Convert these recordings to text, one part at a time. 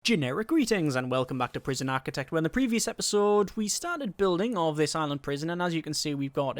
Generic greetings and welcome back to Prison Architect, where in the previous episode we started building of this island prison, and as you can see we've got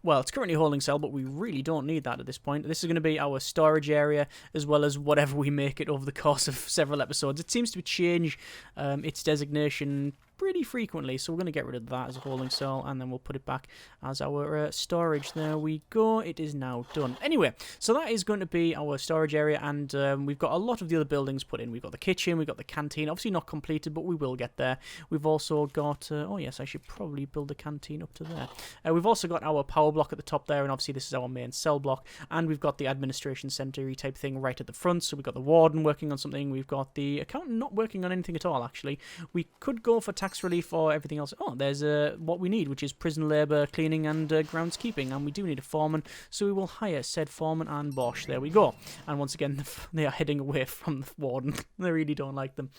well, it's currently a holding cell, but we really don't need that at this point. This is going to be our storage area, as well as whatever we make it over the course of several episodes. It seems to change its designation pretty frequently, so we're going to get rid of that as a holding cell, and then we'll put it back as our storage. There we go, it is now done. Anyway, so that is going to be our storage area, and we've got a lot of the other buildings put in. We've got the kitchen, we've got the canteen, obviously not completed, but we will get there. We've also got, oh yes, I should probably build the canteen up to there. We've also got our power block at the top there, and obviously this is our main cell block, and we've got the administration centre type thing right at the front, so we've got the warden working on something, we've got the accountant not working on anything at all, actually. We could go for tax relief or everything else. Oh, there's what we need, which is prison labour, cleaning and groundskeeping, and we do need a foreman, so we will hire said foreman and Bosch. There we go. And once again, they are heading away from the warden. They really don't like them.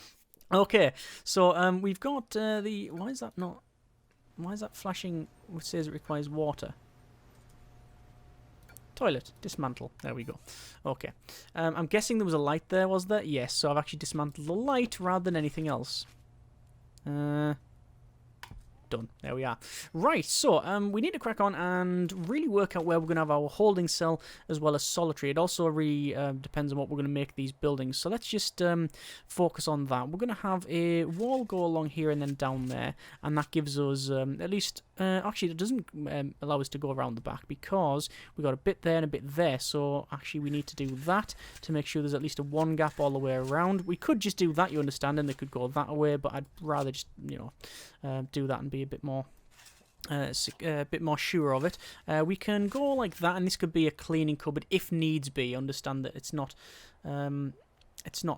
Okay, so we've got the... Why is that flashing which says it requires water? Toilet. Dismantle. There we go. Okay. I'm guessing there was a light there, was there? Yes, so I've actually dismantled the light rather than anything else. Done. There we are. Right, so we need to crack on and really work out where we're going to have our holding cell as well as solitary. It also really depends on what we're going to make these buildings. So let's just focus on that. We're going to have a wall go along here and then down there, and that gives us at least... actually, it doesn't allow us to go around the back because we've got a bit there and a bit there. So actually, we need to do that to make sure there's at least a one gap all the way around. We could just do that, you understand, and they could go that way, but I'd rather just, you know, do that and be a bit more sure of it. We can go like that, and this could be a cleaning cupboard if needs be. Understand that it's not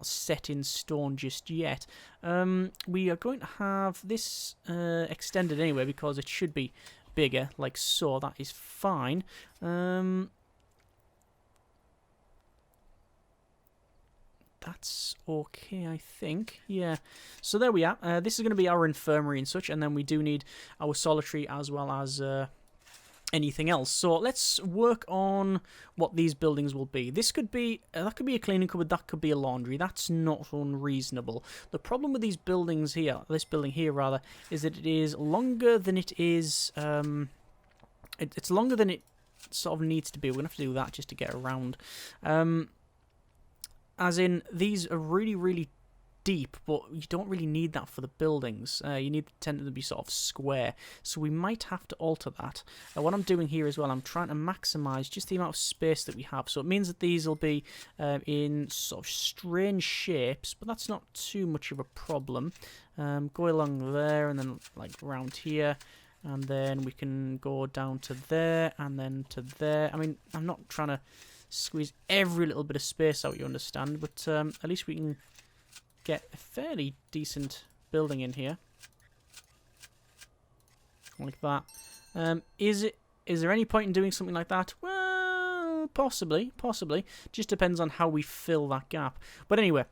set in stone just yet. We are going to have this extended anyway because it should be bigger, like so. That is fine. That's okay, I think. Yeah. So there we are. This is going to be our infirmary and such, and then we do need our solitary as well as anything else. So let's work on what these buildings will be. This could be that could be a cleaning cupboard, that could be a laundry. That's not unreasonable. The problem with these buildings here, this building here rather, is that it is longer than it is. It's longer than it sort of needs to be. We're gonna have to do that just to get around. As in, these are really, really deep, but you don't really need that for the buildings. You need them to be sort of square, so we might have to alter that. What I'm doing here as well, I'm trying to maximise just the amount of space that we have, so it means that these will be in sort of strange shapes, but that's not too much of a problem. Go along there, and then like around here, and then we can go down to there, and then to there. I mean, I'm not trying to squeeze every little bit of space out, you understand, but at least we can get a fairly decent building in here. Like that. Is there any point in doing something like that? Well, possibly. Just depends on how we fill that gap. But anyway,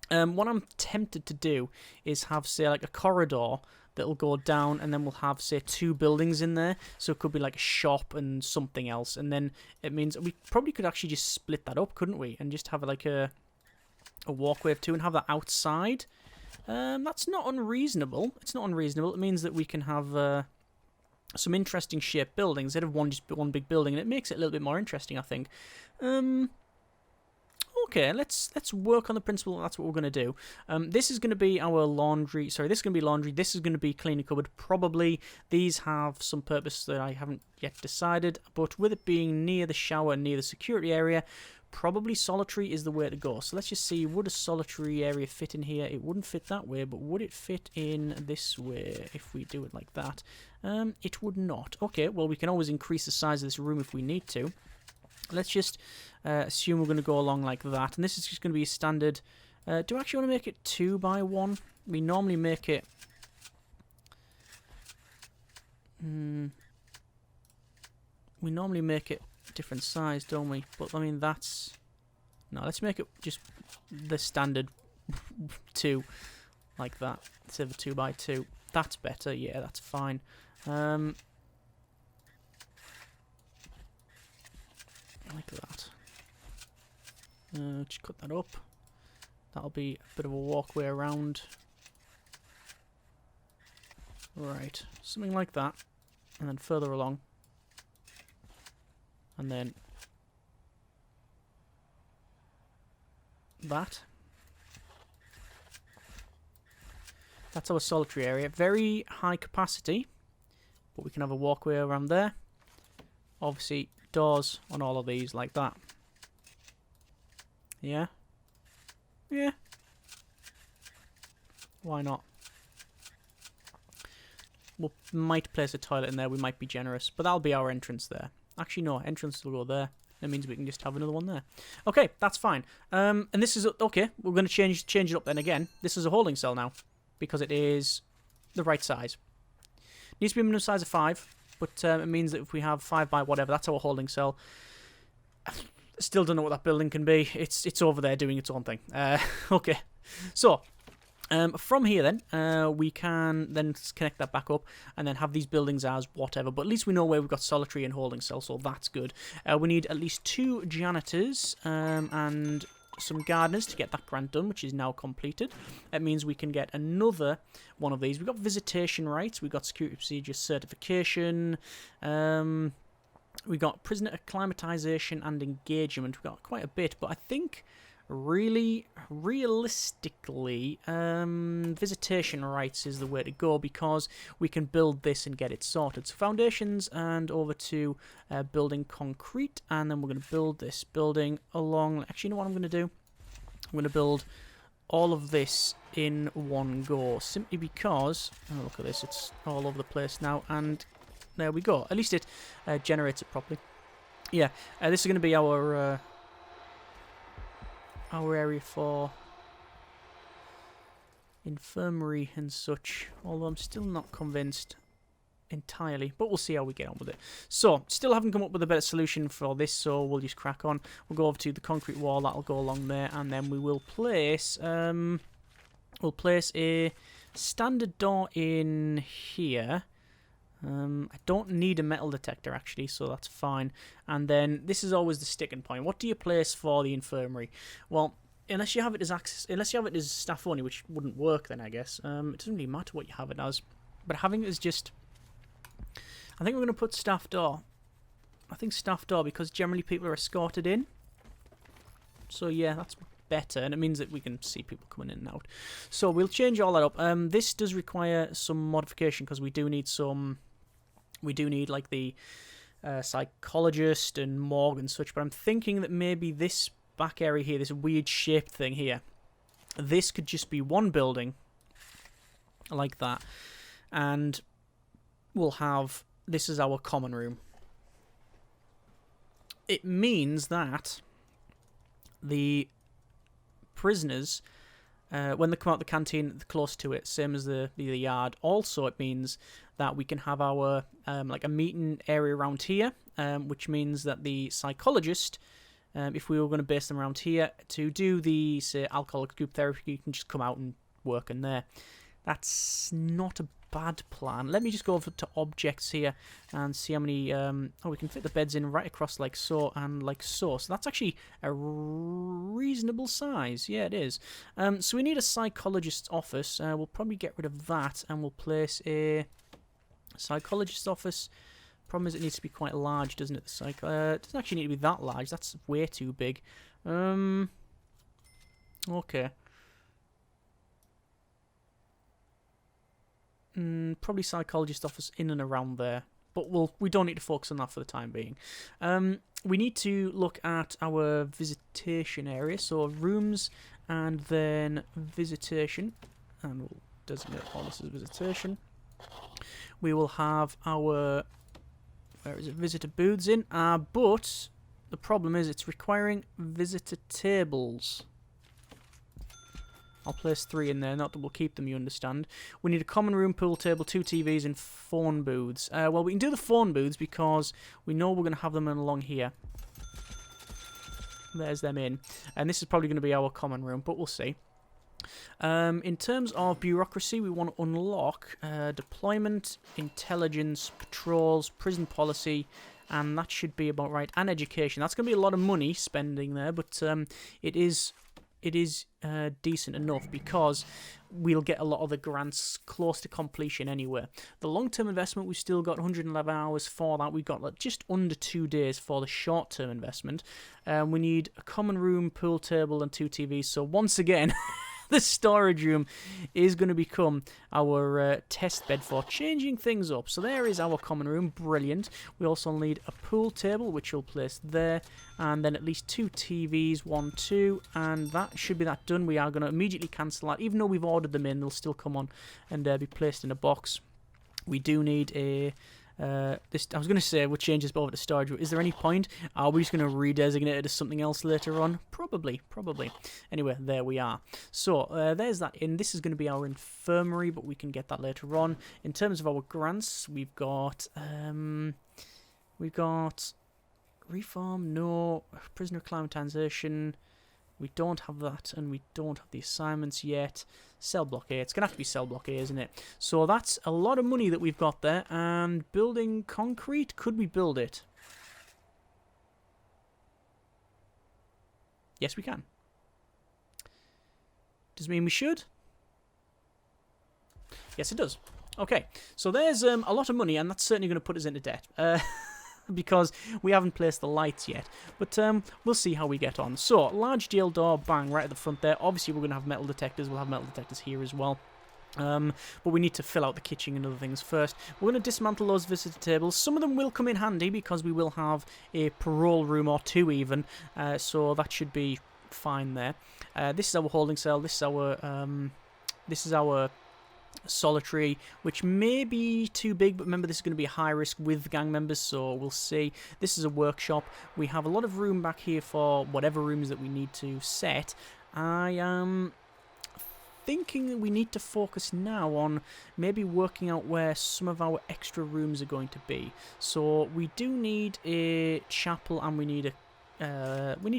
what I'm tempted to do is have, say, like a corridor that'll go down, and then we'll have, say, two buildings in there. So it could be like a shop and something else, and then it means we probably could actually just split that up, couldn't we? And just have like a walkway of two and have that outside. That's not unreasonable. It's not unreasonable. It means that we can have some interesting shaped buildings instead of just one big building, and it makes it a little bit more interesting, I think. Okay, let's work on the principle that that's what we're going to do. This is going to be our laundry. Sorry, this is going to be laundry. This is going to be cleaning cupboard. Probably these have some purpose that I haven't yet decided. But with it being near the shower and near the security area, probably solitary is the way to go. So let's just see, would a solitary area fit in here? It wouldn't fit that way, but would it fit in this way if we do it like that? It would not. Okay, well, we can always increase the size of this room if we need to. Let's just assume we're going to go along like that. And this is just going to be a standard... do I actually want to make it 2 by 1? We normally make it... we normally make it different size, don't we? But, I mean, that's... No, let's make it just the standard 2. Like that. Instead of a 2 by 2. That's better. Yeah, that's fine. Like that. Just cut that up. That'll be a bit of a walkway around. Right, something like that. And then further along. And then that. That's our solitary area. Very high capacity, but we can have a walkway around there. Obviously, doors on all of these like that. Yeah? Yeah. Why not? We might place a toilet in there. We might be generous, but that'll be our entrance there. Actually, no. Entrance will go there. That means we can just have another one there. Okay, that's fine. And this is... Okay, we're going to change it up then again. This is a holding cell now, because it is the right size. Needs to be a minimum size of 5, but it means that if we have 5 by whatever, that's our holding cell. Still don't know what that building can be. It's over there doing its own thing. Okay, so... from here then, we can then connect that back up and then have these buildings as whatever. But at least we know where we've got solitary and holding cell, so that's good. We need at least 2 janitors and some gardeners to get that grant done, which is now completed. It means we can get another one of these. We've got visitation rights. We've got security procedure certification. We've got prisoner acclimatization and engagement. We've got quite a bit, but I think... really, realistically, visitation rights is the way to go because we can build this and get it sorted. So foundations and over to building concrete, and then we're going to build this building along... Actually, you know what I'm going to do? I'm going to build all of this in one go, simply because... Oh, look at this, it's all over the place now, and there we go. At least it generates it properly. Yeah, this is going to be our area for infirmary and such, although I'm still not convinced entirely, but we'll see how we get on with it. So, still haven't come up with a better solution for this, so we'll just crack on. We'll go over to the concrete wall, that'll go along there, and then we will place a standard door in here. I don't need a metal detector actually, so that's fine. And then this is always the sticking point. What do you place for the infirmary? Well, unless you have it as staff only, which wouldn't work then, I guess. It doesn't really matter what you have it as, but having it as just... I think we're going to put staff door. I think staff door because generally people are escorted in. So yeah, that's better, and it means that we can see people coming in and out. So we'll change all that up. This does require some modification because we do need some... We do need, like, the psychologist and morgue and such, but I'm thinking that maybe this back area here, this weird shaped thing here, this could just be one building, like that, and we'll have... This is our common room. It means that the prisoners... when they come out the canteen, close to it, same as the yard. Also, it means that we can have our like a meeting area around here, which means that the psychologist, if we were going to base them around here to do the, say, alcoholic group therapy, you can just come out and work in there. That's not a bad plan. Let me just go over to objects here and see how many... oh, we can fit the beds in right across like so and like so. So that's actually a reasonable size. Yeah, it is. So we need a psychologist's office. We'll probably get rid of that and we'll place a psychologist's office. Problem is it needs to be quite large, doesn't it? It doesn't actually need to be that large. That's way too big. Okay. Probably psychologist office in and around there, but we don't need to focus on that for the time being. We need to look at our visitation area, so rooms and then visitation, and we'll designate all this as visitation. We will have our, where is it, visitor booths in, but the problem is it's requiring visitor tables. I'll place 3 in there, not that we'll keep them, you understand. We need a common room, pool table, 2 TVs, and phone booths. Well, we can do the phone booths because we know we're going to have them in along here. There's them in. And this is probably going to be our common room, but we'll see. In terms of bureaucracy, we want to unlock deployment, intelligence, patrols, prison policy, and that should be about right. And education. That's going to be a lot of money spending there, but it is... it is decent enough because we'll get a lot of the grants close to completion anyway. The long-term investment, we've still got 111 hours for that. We've got like just under 2 days for the short-term investment. We need a common room, pool table, and 2 TVs. So once again, the storage room is going to become our test bed for changing things up. So there is our common room. Brilliant. We also need a pool table, which we'll place there. And then at least 2 TVs, 1, 2. And that should be that done. We are going to immediately cancel that. Even though we've ordered them in, they'll still come on and be placed in a box. We do need a... I was going to say we'll change this over to storage. Is there any point? Are we just going to redesignate it as something else later on? Probably. Anyway, there we are. So there's that in. This is going to be our infirmary, but we can get that later on. In terms of our grants, we've got reform, no, prisoner acclimatization. We don't have that, and we don't have the assignments yet. Cell block A. It's going to have to be cell block A, isn't it? So that's a lot of money that we've got there. And building concrete, could we build it? Yes, we can. Does it mean we should? Yes, it does. Okay, so there's a lot of money, and that's certainly going to put us into debt. Because we haven't placed the lights yet. But we'll see how we get on. So, large jail door, bang, right at the front there. Obviously, we're going to have metal detectors. We'll have metal detectors here as well. But we need to fill out the kitchen and other things first. We're going to dismantle those visitor tables. Some of them will come in handy because we will have a parole room or 2 even. So that should be fine there. This is our holding cell. This is our solitary, which may be too big, but remember this is going to be high risk with gang members, so we'll see. This is a workshop. We have a lot of room back here for whatever rooms that we need to set. I am thinking that we need to focus now on maybe working out where some of our extra rooms are going to be. So we do need a chapel, and we need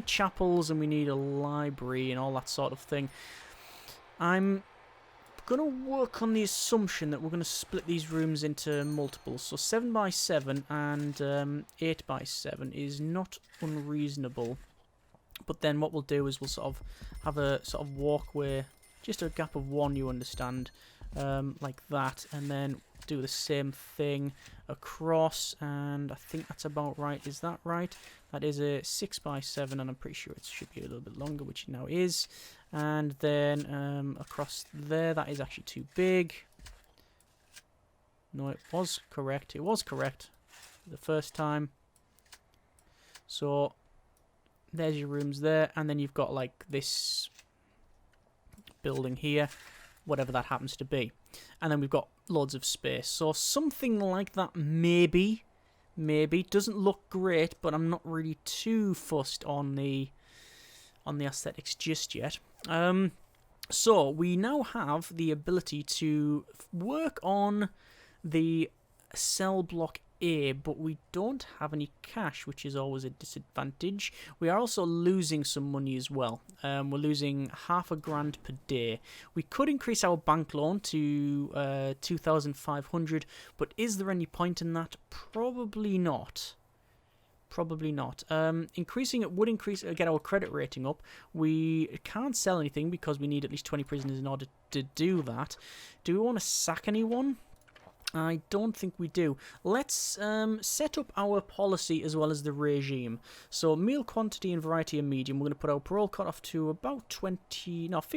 chapels, and we need a library and all that sort of thing. I'm going to work on the assumption that we're going to split these rooms into multiples. So 7 by 7 and 8 by 7 is not unreasonable. But then what we'll do is we'll sort of have a sort of walkway, just a gap of 1, you understand, like that, and then do the same thing across, and I think that's about right. Is that right? That is a 6 by 7, and I'm pretty sure it should be a little bit longer, which it now is. And then across there, that is actually too big. No, it was correct. It was correct the first time. So there's your rooms there, and then you've got like this building here, whatever that happens to be. And then we've got loads of space. So something like that, maybe. Doesn't look great, but I'm not really too fussed on the aesthetics just yet. So we now have the ability to work on the cell block A, but we don't have any cash, which is always a disadvantage. We are also losing some money as well. We're losing $500 per day. We could increase our bank loan to 2,500, but is there any point in that? Probably not. Increasing it would get our credit rating up. We can't sell anything because we need at least 20 prisoners in order to do that. Do we want to sack anyone? I don't think we do. Let's set up our policy as well as the regime. So meal quantity and variety are medium. We're going to put our parole cutoff to about 15%.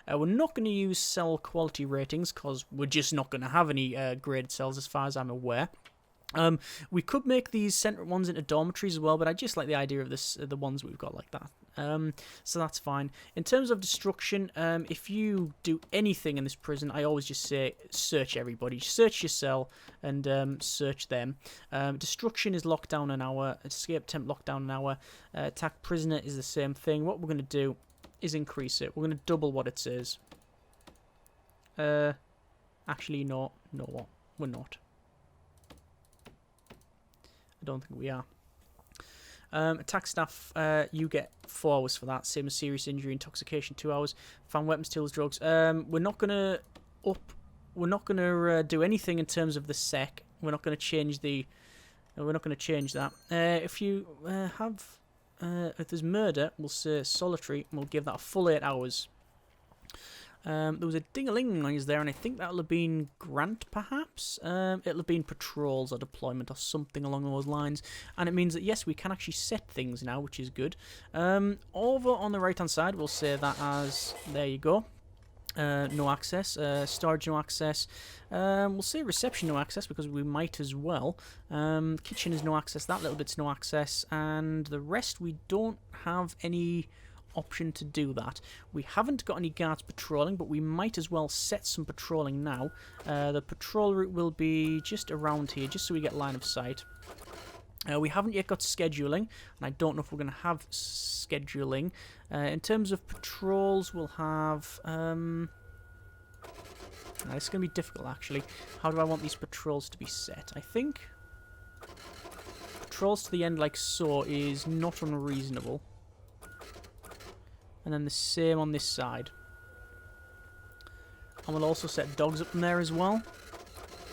We're not going to use cell quality ratings because we're just not going to have any graded cells as far as I'm aware. We could make these centre ones into dormitories as well, but I just like the idea of the ones we've got like that. So that's fine. In terms of destruction, if you do anything in this prison, I always just say search everybody. Search your cell and search them. Destruction is lockdown an hour. Escape attempt lockdown an hour. Attack prisoner is the same thing. What we're going to do is increase it. We're going to double what it says. Actually, no. What? We're not. I don't think we are. Attack staff, you get 4 hours for that. Same as serious injury, intoxication, 2 hours. Found weapons, tools, drugs. We're not gonna do anything in terms of the sec. We're not gonna change the. We're not gonna change that. If you have if there's murder, we'll say solitary, and we'll give that a full 8 hours. There was a ding-a-ling noise there, and I think that'll have been grant, perhaps? It'll have been patrols or deployment or something along those lines. And it means that, yes, we can actually set things now, which is good. Over on the right-hand side, we'll say that as, there you go, no access. Storage, no access. We'll say reception, no access, because we might as well. Kitchen is no access. That little bit's no access. And the rest, we don't have any option to do that. We haven't got any guards patrolling, but we might as well set some patrolling now. The patrol route will be just around here, just so we get line of sight. We haven't yet got scheduling, and I don't know if we're going to have scheduling. In terms of patrols, we'll have... it's going to be difficult, actually. How do I want these patrols to be set? I think patrols to the end like so is not unreasonable. And then the same on this side. And we'll also set dogs up in there as well.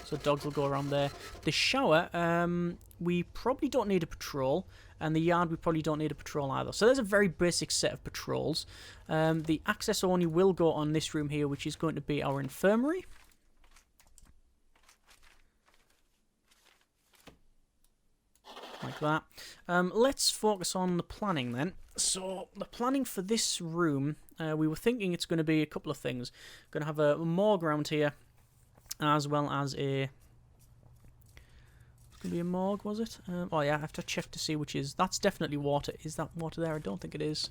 So dogs will go around there. The shower, we probably don't need a patrol. And the yard, we probably don't need a patrol either. So there's a very basic set of patrols. The access only will go on this room here, which is going to be our infirmary. Like that. Let's focus on the planning then. So the planning for this room, we were thinking it's going to be a couple of things. Going to have a morgue around here, as well as a... It's going to be a morgue, was it? Oh yeah, I have to check to see which is... That's definitely water. Is that water there? I don't think it is.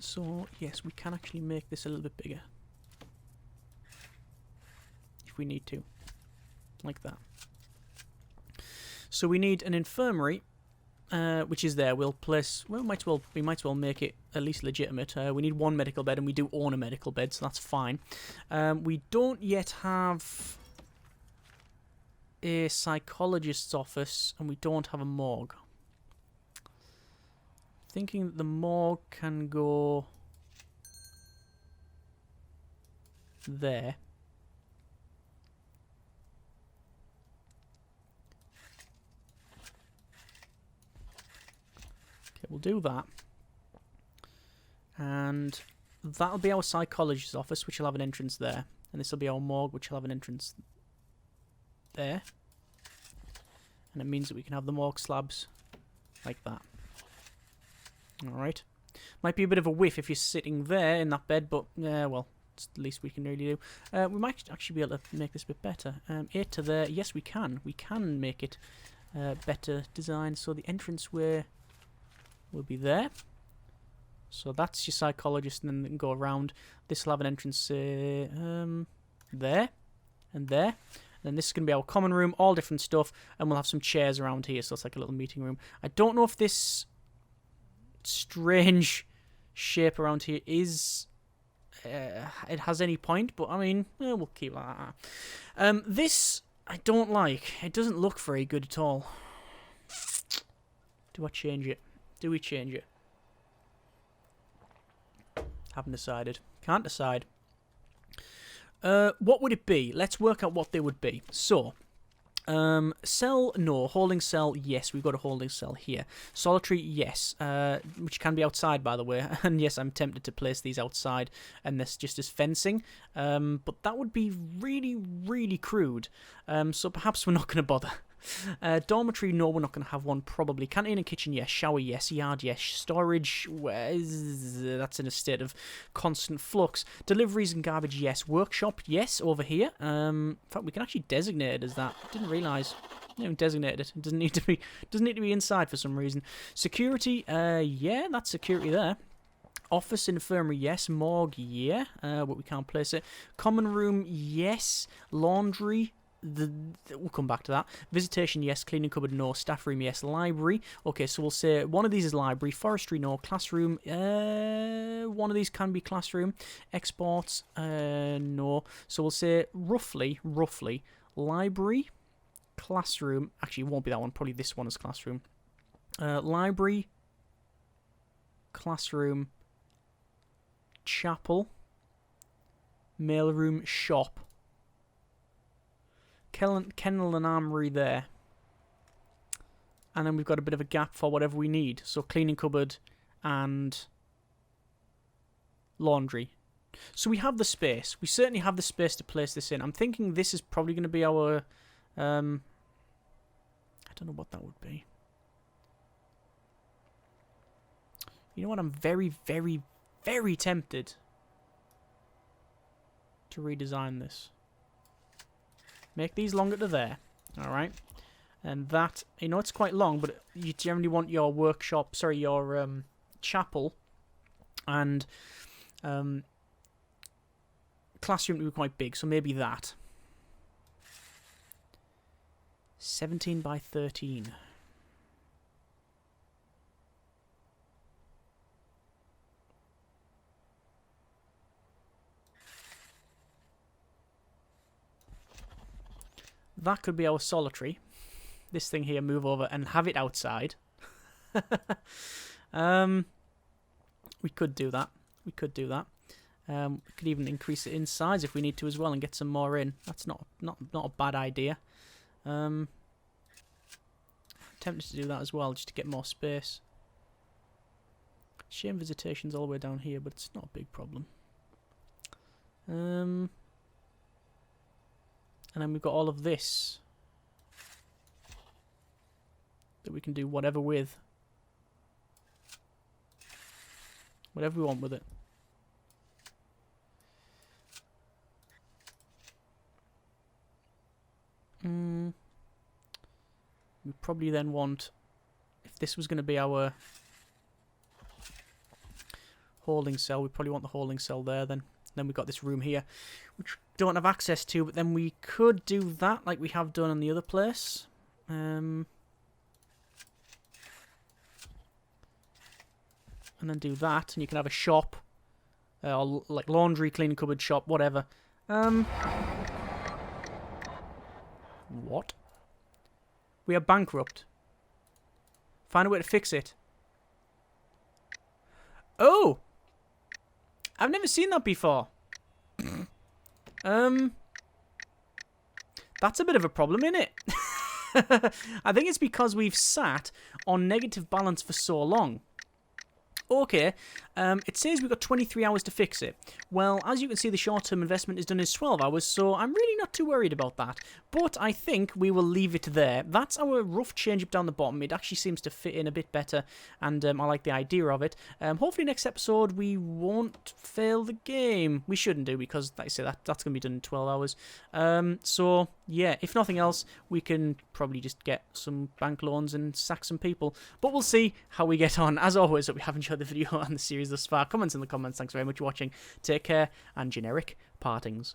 So yes, we can actually make this a little bit bigger. If we need to. Like that. So we need an infirmary, which is there. We'll place. Well, we might as well make it at least legitimate. We need one medical bed, and we do own a medical bed, so that's fine. We don't yet have a psychologist's office, and we don't have a morgue. Thinking that the morgue can go there. We'll do that. And that'll be our psychologist's office, which will have an entrance there. And this will be our morgue, which will have an entrance there. And it means that we can have the morgue slabs like that. Alright. Might be a bit of a whiff if you're sitting there in that bed, but, well, it's the least we can really do. We might actually be able to make this a bit better. 8 to there. Yes, we can. We can make it better design. So the entranceway will be there. So that's your psychologist, and then they can go around. This will have an entrance there and there. And then this is going to be our common room, all different stuff, and we'll have some chairs around here, so it's like a little meeting room. I don't know if this strange shape around here is... it has any point, but I mean, we'll keep like that. This, I don't like. It doesn't look very good at all. Do I change it? Do we change it? Haven't decided. Can't decide. What would it be? Let's work out what they would be. So, cell, no. Holding cell, yes. We've got a holding cell here. Solitary, yes. Which can be outside, by the way. And yes, I'm tempted to place these outside. And this just as fencing. But that would be really, really crude. So perhaps we're not going to bother. Dormitory, no, we're not going to have one, probably. Canteen and kitchen, yes. Shower, yes. Yard, yes. Storage, that's in a state of constant flux. Deliveries and garbage, yes. Workshop, yes, over here. In fact, we can actually designate it as that. Didn't realise. Designated it. It doesn't need to be inside for some reason. Security, yeah, that's security there. Office, infirmary, yes. Morgue, yeah. But we can't place it. Common room, yes. Laundry, we'll come back to that. Visitation, yes. Cleaning cupboard, no. Staff room, yes. Library, okay, so we'll say one of these is library. Forestry, no. Classroom, one of these can be classroom. Exports, no. So we'll say roughly library, classroom. Actually, it won't be that one. Probably this one is classroom. Library, classroom, chapel, mailroom, shop. Kennel and armory there. And then we've got a bit of a gap for whatever we need. So cleaning cupboard and laundry. So we have the space. We certainly have the space to place this in. I'm thinking this is probably going to be our... I don't know what that would be. You know what? I'm very, very, very tempted to redesign this. Make these longer to there. Alright. And that, you know, it's quite long, but you generally want your workshop, sorry, your chapel and classroom to be quite big, so maybe that. 17 by 13. That could be our solitary. This thing here, move over and have it outside. We could do that. We could do that. We could even increase it in size if we need to as well and get some more in. That's not a bad idea. I'm tempted to do that as well, just to get more space. Shame visitation's all the way down here, but it's not a big problem. And then we've got all of this that we can do whatever with. Whatever we want with it. We probably then want, if this was going to be our holding cell, we probably want the holding cell there then. Then we've got this room here, which we don't have access to, but then we could do that like we have done in the other place. And then do that, and you can have a shop, or like laundry, cleaning cupboard, shop, whatever. What? We are bankrupt. Find a way to fix it. Oh! I've never seen that before. That's a bit of a problem, isn't it? I think it's because we've sat on negative balance for so long. Okay, it says we've got 23 hours to fix it. Well, as you can see, the short-term investment is done in 12 hours, so I'm really not too worried about that. But I think we will leave it there. That's our rough change up down the bottom. It actually seems to fit in a bit better, and I like the idea of it. Hopefully next episode we won't fail the game. We shouldn't do, because, like I say, that's going to be done in 12 hours. So, yeah, if nothing else, we can probably just get some bank loans and sack some people. But we'll see how we get on. As always, hope you have enjoyed the video and the series thus far. Comments in the comments. Thanks very much for watching. Take care, and generic partings.